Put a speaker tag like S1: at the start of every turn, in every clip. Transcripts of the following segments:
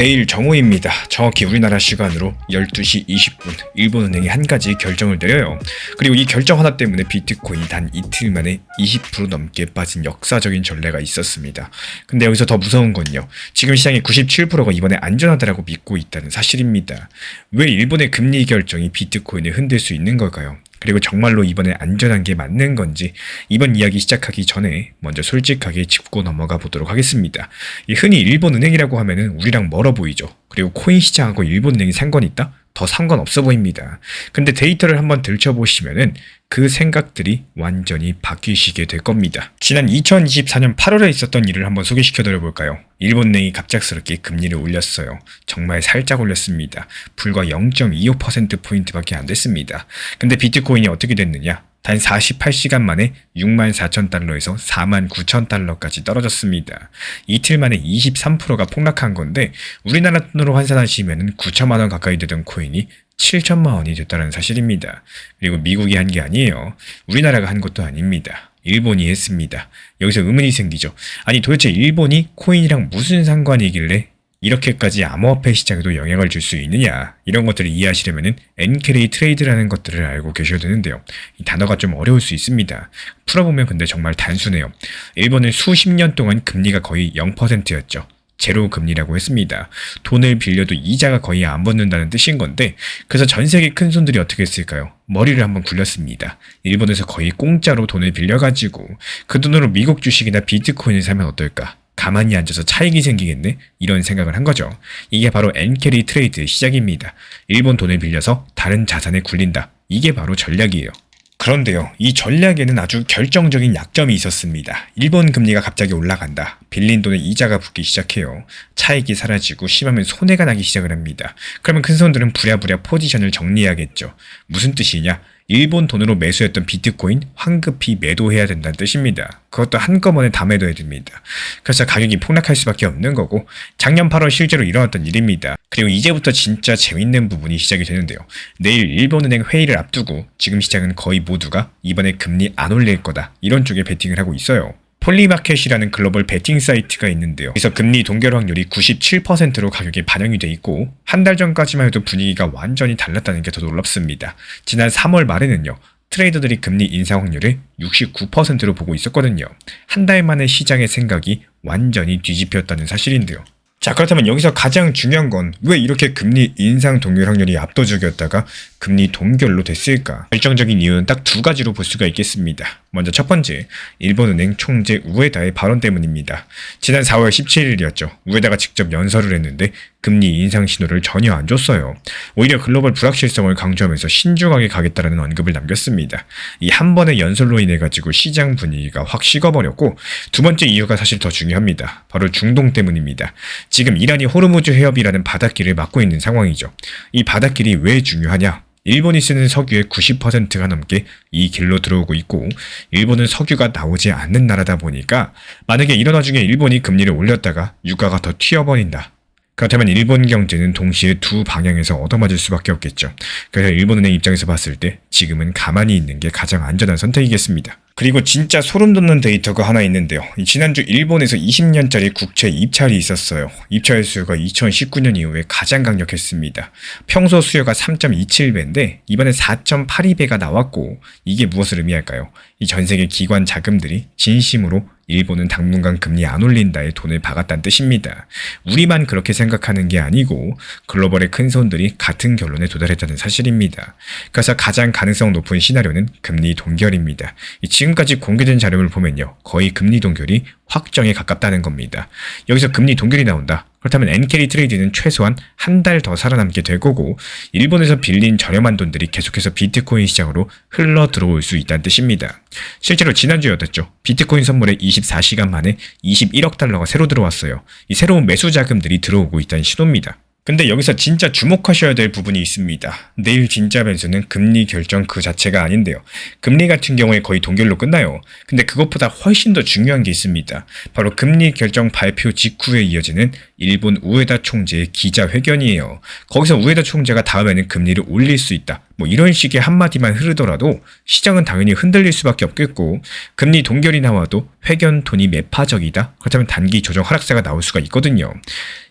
S1: 내일 정오입니다. 정확히 우리나라 시간으로 12시 20분 일본은행이 한 가지 결정을 내려요. 그리고 이 결정 하나 때문에 비트코인이 단 이틀 만에 20% 넘게 빠진 역사적인 전례가 있었습니다. 근데 여기서 더 무서운 건요. 지금 시장의 97%가 이번에 안전하다라고 믿고 있다는 사실입니다. 왜 일본의 금리 결정이 비트코인을 흔들 수 있는 걸까요? 그리고 정말로 이번에 안전한 게 맞는 건지 이번 이야기 시작하기 전에 먼저 솔직하게 짚고 넘어가 보도록 하겠습니다. 흔히 일본은행이라고 하면은 우리랑 멀어 보이죠. 그리고 코인 시장하고 일본은행이 상관이 있다? 더 상관없어 보입니다. 근데 데이터를 한번 들춰보시면은 그 생각들이 완전히 바뀌시게 될 겁니다. 지난 2024년 8월에 있었던 일을 한번 소개시켜드려 볼까요? 일본은행이 갑작스럽게 금리를 올렸어요. 정말 살짝 올렸습니다. 불과 0.25%포인트밖에 안 됐습니다. 근데 비트코인이 어떻게 됐느냐? 단 48시간 만에 64,000달러에서 49,000달러까지 떨어졌습니다. 이틀 만에 23%가 폭락한 건데 우리나라 돈으로 환산하시면 9천만 원 가까이 되던 코인이 7천만 원이 됐다는 사실입니다. 그리고 미국이 한 게 아니에요. 우리나라가 한 것도 아닙니다. 일본이 했습니다. 여기서 의문이 생기죠. 아니 도대체 일본이 코인이랑 무슨 상관이길래 이렇게까지 암호화폐 시장에도 영향을 줄 수 있느냐, 이런 것들을 이해하시려면 엔캐리 트레이드라는 것들을 알고 계셔야 되는데요. 이 단어가 좀 어려울 수 있습니다. 풀어보면 근데 정말 단순해요. 일본은 수십 년 동안 금리가 거의 0%였죠. 제로 금리라고 했습니다. 돈을 빌려도 이자가 거의 안 붙는다는 뜻인 건데, 그래서 전 세계 큰 손들이 어떻게 했을까요? 머리를 한번 굴렸습니다. 일본에서 거의 공짜로 돈을 빌려가지고 그 돈으로 미국 주식이나 비트코인을 사면 어떨까? 가만히 앉아서 차익이 생기겠네? 이런 생각을 한 거죠. 이게 바로 엔캐리 트레이드의 시작입니다. 일본 돈을 빌려서 다른 자산에 굴린다. 이게 바로 전략이에요. 그런데요, 이 전략에는 아주 결정적인 약점이 있었습니다. 일본 금리가 갑자기 올라간다. 빌린 돈에 이자가 붙기 시작해요. 차익이 사라지고 심하면 손해가 나기 시작을 합니다. 그러면 큰 손들은 부랴부랴 포지션을 정리해야겠죠. 무슨 뜻이냐? 일본 돈으로 매수했던 비트코인 황급히 매도해야 된다는 뜻입니다. 그것도 한꺼번에 다 매도해야 됩니다. 그래서 가격이 폭락할 수밖에 없는 거고, 작년 8월 실제로 일어났던 일입니다. 그리고 이제부터 진짜 재밌는 부분이 시작이 되는데요. 내일 일본은행 회의를 앞두고 지금 시장은 거의 모두가 이번에 금리 안 올릴 거다, 이런 쪽에 베팅을 하고 있어요. 폴리마켓이라는 글로벌 베팅 사이트가 있는데요. 그래서 금리 동결 확률이 97%로 가격에 반영이 돼 있고, 한 달 전까지만 해도 분위기가 완전히 달랐다는 게 더 놀랍습니다. 지난 3월 말에는요, 트레이더들이 금리 인상 확률을 69%로 보고 있었거든요. 한 달 만에 시장의 생각이 완전히 뒤집혔다는 사실인데요. 자, 그렇다면 여기서 가장 중요한 건 왜 이렇게 금리 인상 동결 확률이 압도적이었다가 금리 동결로 됐을까? 결정적인 이유는 딱 두 가지로 볼 수가 있겠습니다. 먼저 첫 번째, 일본은행 총재 우에다의 발언 때문입니다. 지난 4월 17일이었죠. 우에다가 직접 연설을 했는데 금리 인상 신호를 전혀 안 줬어요. 오히려 글로벌 불확실성을 강조하면서 신중하게 가겠다라는 언급을 남겼습니다. 이 한 번의 연설로 인해 가지고 시장 분위기가 확 식어버렸고, 두 번째 이유가 사실 더 중요합니다. 바로 중동 때문입니다. 지금 이란이 호르무즈 해협이라는 바닷길을 막고 있는 상황이죠. 이 바닷길이 왜 중요하냐? 일본이 쓰는 석유의 90%가 넘게 이 길로 들어오고 있고, 일본은 석유가 나오지 않는 나라다 보니까 만약에 이런 와중에 일본이 금리를 올렸다가 유가가 더 튀어버린다. 그렇다면 일본 경제는 동시에 두 방향에서 얻어맞을 수밖에 없겠죠. 그래서 일본은행 입장에서 봤을 때 지금은 가만히 있는 게 가장 안전한 선택이겠습니다. 그리고 진짜 소름 돋는 데이터가 하나 있는데요. 지난주 일본에서 20년짜리 국채 입찰이 있었어요. 입찰 수요가 2019년 이후에 가장 강력했습니다. 평소 수요가 3.27배인데 이번에 4.82배가 나왔고, 이게 무엇을 의미할까요? 이 전 세계 기관 자금들이 진심으로 일본은 당분간 금리 안 올린다에 돈을 박았다는 뜻입니다. 우리만 그렇게 생각하는 게 아니고 글로벌의 큰 손들이 같은 결론에 도달했다는 사실입니다. 그래서 가장 가능성 높은 시나리오는 금리 동결입니다. 지금까지 공개된 자료를 보면요, 거의 금리 동결이 확정에 가깝다는 겁니다. 여기서 금리 동결이 나온다. 그렇다면 엔캐리 트레이드는 최소한 한 달 더 살아남게 될 거고, 일본에서 빌린 저렴한 돈들이 계속해서 비트코인 시장으로 흘러 들어올 수 있다는 뜻입니다. 실제로 지난주였죠. 비트코인 선물에 24시간 만에 21억 달러가 새로 들어왔어요. 이 새로운 매수 자금들이 들어오고 있다는 신호입니다. 근데 여기서 진짜 주목하셔야 될 부분이 있습니다. 내일 진짜 변수는 금리 결정 그 자체가 아닌데요. 금리 같은 경우에 거의 동결로 끝나요. 근데 그것보다 훨씬 더 중요한 게 있습니다. 바로 금리 결정 발표 직후에 이어지는 일본 우에다 총재의 기자회견이에요. 거기서 우에다 총재가 다음에는 금리를 올릴 수 있다. 뭐 이런 식의 한마디만 흐르더라도 시장은 당연히 흔들릴 수밖에 없겠고 금리 동결이 나와도 회견 톤이 매파적이다. 그렇다면 단기 조정 하락세가 나올 수가 있거든요.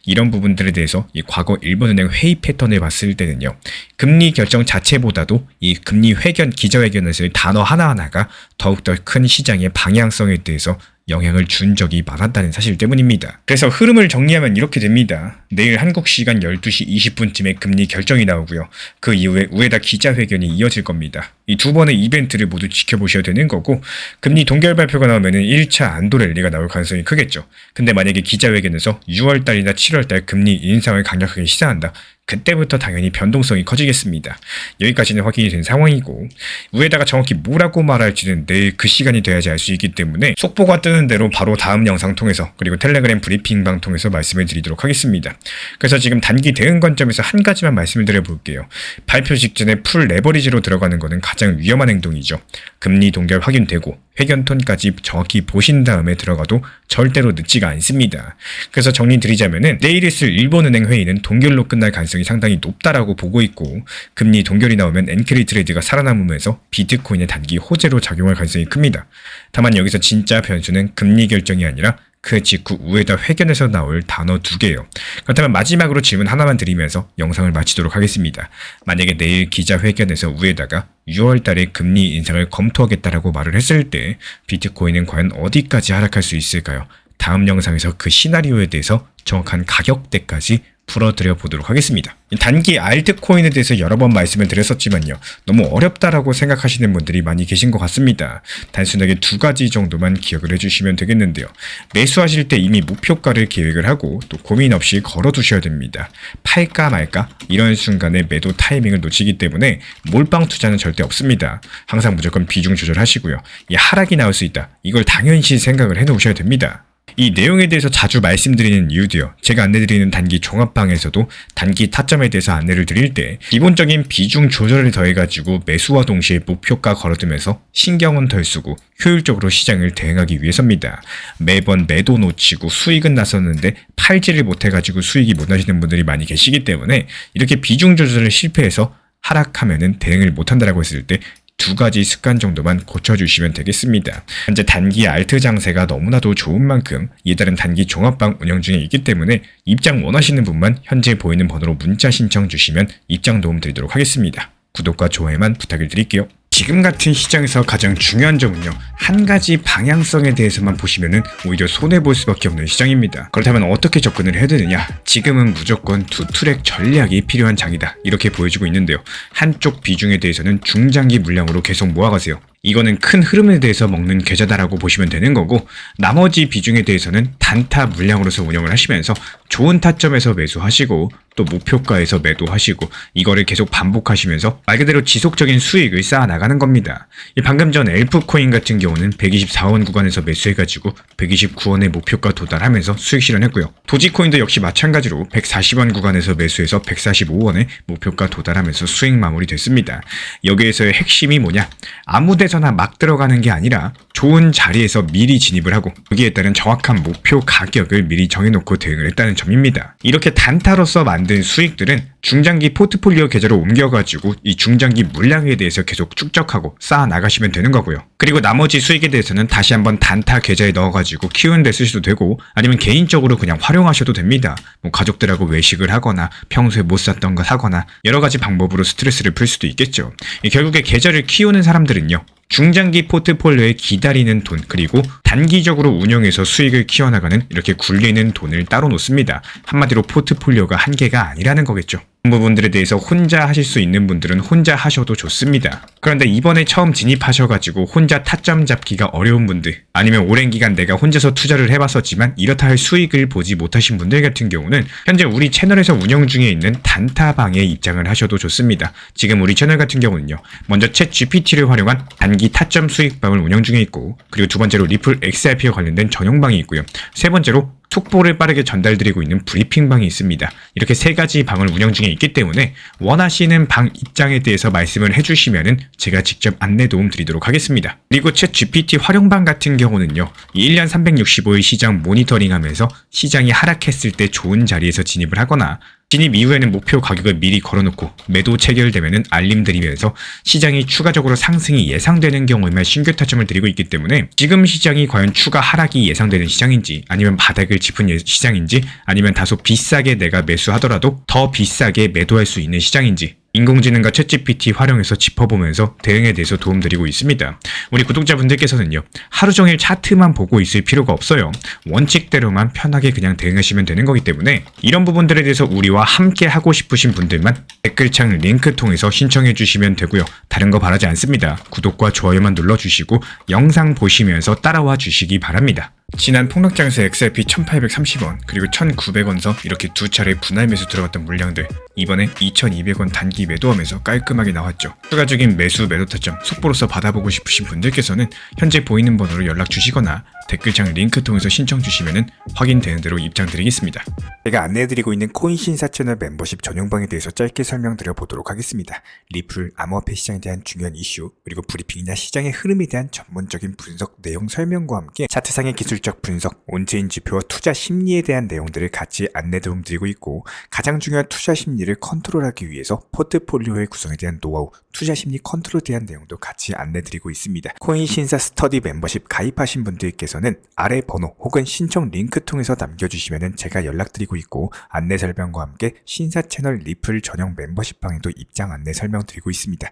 S1: 이런 부분들에 대해서 이 과거 일본은행 회의 패턴을 봤을 때는요. 금리 결정 자체보다도 이 금리 회견 기자회견에서의 단어 하나하나가 더욱더 큰 시장의 방향성에 대해서 영향을 준 적이 많았다는 사실 때문입니다. 그래서 흐름을 정리하면 이렇게 됩니다. 내일 한국 시간 12시 20분쯤에 금리 결정이 나오고요. 그 이후에 우에다 기자회견이 이어질 겁니다. 이 두 번의 이벤트를 모두 지켜보셔야 되는 거고 금리 동결 발표가 나오면 1차 안도 랠리가 나올 가능성이 크겠죠. 근데 만약에 기자회견에서 6월달이나 7월달 금리 인상을 강력하게 시사한다. 그때부터 당연히 변동성이 커지겠습니다. 여기까지는 확인이 된 상황이고 우에다가 정확히 뭐라고 말할지는 내일 그 시간이 돼야지 알 수 있기 때문에 속보가 뜨는 대로 바로 다음 영상 통해서 그리고 텔레그램 브리핑방 통해서 말씀을 드리도록 하겠습니다. 그래서 지금 단기 대응 관점에서 한 가지만 말씀을 드려볼게요. 발표 직전에 풀 레버리지로 들어가는 것은 가장 위험한 행동이죠. 금리 동결 확인되고 회견 톤까지 정확히 보신 다음에 들어가도 절대로 늦지가 않습니다. 그래서 정리드리자면은 내일 있을 일본은행 회의는 동결로 끝날 가능성이 상당히 높다라고 보고 있고 금리 동결이 나오면 엔캐리 트레이드가 살아남으면서 비트코인의 단기 호재로 작용할 가능성이 큽니다. 다만 여기서 진짜 변수는 금리 결정이 아니라 그 직후 우에다 회견에서 나올 단어 2개예요. 그렇다면 마지막으로 질문 하나만 드리면서 영상을 마치도록 하겠습니다. 만약에 내일 기자회견에서 우에다가 6월 달에 금리 인상을 검토하겠다라고 말을 했을 때 비트코인은 과연 어디까지 하락할 수 있을까요? 다음 영상에서 그 시나리오에 대해서 정확한 가격대까지 풀어드려 보도록 하겠습니다. 단기 알트코인에 대해서 여러 번 말씀을 드렸었지만요. 너무 어렵다라고 생각하시는 분들이 많이 계신 것 같습니다. 단순하게 2가지 정도만 기억을 해주시면 되겠는데요. 매수하실 때 이미 목표가를 계획을 하고 또 고민 없이 걸어두셔야 됩니다. 팔까 말까 이런 순간에 매도 타이밍을 놓치기 때문에 몰빵 투자는 절대 없습니다. 항상 무조건 비중 조절하시고요. 이 하락이 나올 수 있다. 이걸 당연시 생각을 해놓으셔야 됩니다. 이 내용에 대해서 자주 말씀드리는 이유도요. 제가 안내드리는 단기 종합방에서도 단기 타점에 대해서 안내를 드릴 때 기본적인 비중 조절을 더해가지고 매수와 동시에 목표가 걸어두면서 신경은 덜 쓰고 효율적으로 시장을 대응하기 위해서입니다. 매번 매도 놓치고 수익은 났었는데 팔지를 못해가지고 수익이 못 나시는 분들이 많이 계시기 때문에 이렇게 비중 조절을 실패해서 하락하면은 대응을 못한다라고 했을 때 2가지 습관 정도만 고쳐주시면 되겠습니다. 현재 단기 알트 장세가 너무나도 좋은 만큼 이에 따른 단기 종합방 운영 중에 있기 때문에 입장 원하시는 분만 현재 보이는 번호로 문자 신청 주시면 입장 도움 드리도록 하겠습니다. 구독과 좋아요만 부탁을 드릴게요. 지금 같은 시장에서 가장 중요한 점은요. 한 가지 방향성에 대해서만 보시면은 오히려 손해볼 수밖에 없는 시장입니다. 그렇다면 어떻게 접근을 해야 되느냐? 지금은 무조건 투트랙 전략이 필요한 장이다. 이렇게 보여주고 있는데요. 한쪽 비중에 대해서는 중장기 물량으로 계속 모아가세요. 이거는 큰 흐름에 대해서 먹는 계좌다라고 보시면 되는 거고 나머지 비중에 대해서는 단타 물량으로서 운영을 하시면서 좋은 타점에서 매수하시고 또 목표가에서 매도하시고 이거를 계속 반복하시면서 말 그대로 지속적인 수익을 쌓아 나가는 겁니다. 방금 전 엘프코인 같은 경우는 124원 구간에서 매수해가지고 129원의 목표가 도달하면서 수익 실현했고요. 도지코인도 역시 마찬가지로 140원 구간에서 매수해서 145원의 목표가 도달하면서 수익 마무리됐습니다. 여기에서의 핵심이 뭐냐? 아무 데서나 막 들어가는 게 아니라 좋은 자리에서 미리 진입을 하고 여기에 따른 정확한 목표 가격을 미리 정해놓고 대응을 했다는 점입니다. 이렇게 단타로서 만든 수익들은 중장기 포트폴리오 계좌로 옮겨가지고 이 중장기 물량에 대해서 계속 축적하고 쌓아 나가시면 되는 거고요. 그리고 나머지 수익에 대해서는 다시 한번 단타 계좌에 넣어가지고 키우는 데 쓰셔도 되고 아니면 개인적으로 그냥 활용하셔도 됩니다. 뭐 가족들하고 외식을 하거나 평소에 못 샀던 거 사거나 여러 가지 방법으로 스트레스를 풀 수도 있겠죠. 결국에 계좌를 키우는 사람들은요. 중장기 포트폴리오에 기다리는 돈 그리고 단기적으로 운영해서 수익을 키워나가는 이렇게 굴리는 돈을 따로 놓습니다. 한마디로 포트폴리오가 한계가 아니라는 거겠죠. 부분들에 대해서 혼자 하실 수 있는 분들은 혼자 하셔도 좋습니다. 그런데 이번에 처음 진입하셔가지고 혼자 타점 잡기가 어려운 분들 아니면 오랜 기간 내가 혼자서 투자를 해봤었지만 이렇다 할 수익을 보지 못하신 분들 같은 경우는 현재 우리 채널에서 운영 중에 있는 단타방에 입장을 하셔도 좋습니다. 지금 우리 채널 같은 경우는요. 먼저 챗 GPT를 활용한 단기 타점 수익방을 운영 중에 있고 그리고 두 번째로 리플 XRP와 관련된 전용방이 있고요. 세 번째로 속보를 빠르게 전달드리고 있는 브리핑방이 있습니다. 이렇게 3가지 방을 운영 중에 있기 때문에 원하시는 방 입장에 대해서 말씀을 해주시면은 제가 직접 안내 도움 드리도록 하겠습니다. 그리고 챗 GPT 활용방 같은 경우는요, 1년 365일 시장 모니터링하면서 시장이 하락했을 때 좋은 자리에서 진입을 하거나 진입 이후에는 목표 가격을 미리 걸어놓고 매도 체결되면은 알림 드리면서 시장이 추가적으로 상승이 예상되는 경우에만 신규 타점을 드리고 있기 때문에 지금 시장이 과연 추가 하락이 예상되는 시장인지 아니면 바닥을 짚은 시장인지 아니면 다소 비싸게 내가 매수하더라도 더 비싸게 매도할 수 있는 시장인지 인공지능과 챗GPT 활용해서 짚어보면서 대응에 대해서 도움드리고 있습니다. 우리 구독자분들께서는요, 하루 종일 차트만 보고 있을 필요가 없어요. 원칙대로만 편하게 그냥 대응하시면 되는 거기 때문에 이런 부분들에 대해서 우리와 함께 하고 싶으신 분들만 댓글창 링크 통해서 신청해 주시면 되고요. 다른 거 바라지 않습니다. 구독과 좋아요만 눌러주시고 영상 보시면서 따라와 주시기 바랍니다. 지난 폭락장에서 XRP 1830원 그리고 1900원서 이렇게 두 차례 분할 매수 들어갔던 물량들 이번에 2200원 단기 매도하면서 깔끔하게 나왔죠. 추가적인 매수 매도 타점 속보로서 받아보고 싶으신 분들께서는 현재 보이는 번호로 연락 주시거나 댓글창 링크 통해서 신청 주시면 확인되는 대로 입장 드리겠습니다. 제가 안내해드리고 있는 코인 신사 채널 멤버십 전용방에 대해서 짧게 설명드려 보도록 하겠습니다. 리플, 암호화폐 시장에 대한 중요한 이슈, 그리고 브리핑이나 시장의 흐름에 대한 전문적인 분석 내용 설명과 함께 차트상의 기술적 분석, 온체인 지표와 투자 심리에 대한 내용들을 같이 안내 도움 드리고 있고, 가장 중요한 투자 심리를 컨트롤하기 위해서 포트폴리오의 구성에 대한 노하우, 투자 심리 컨트롤에 대한 내용도 같이 안내 드리고 있습니다. 코인 신사 스터디 멤버십 가입하신 분들께서는 아래 번호 혹은 신청 링크 통해서 남겨주시면 제가 연락드리고 있고, 안내 설명과 함께 신사 채널 리플 전용 멤버십 방에도 입장 안내 설명드리고 있습니다.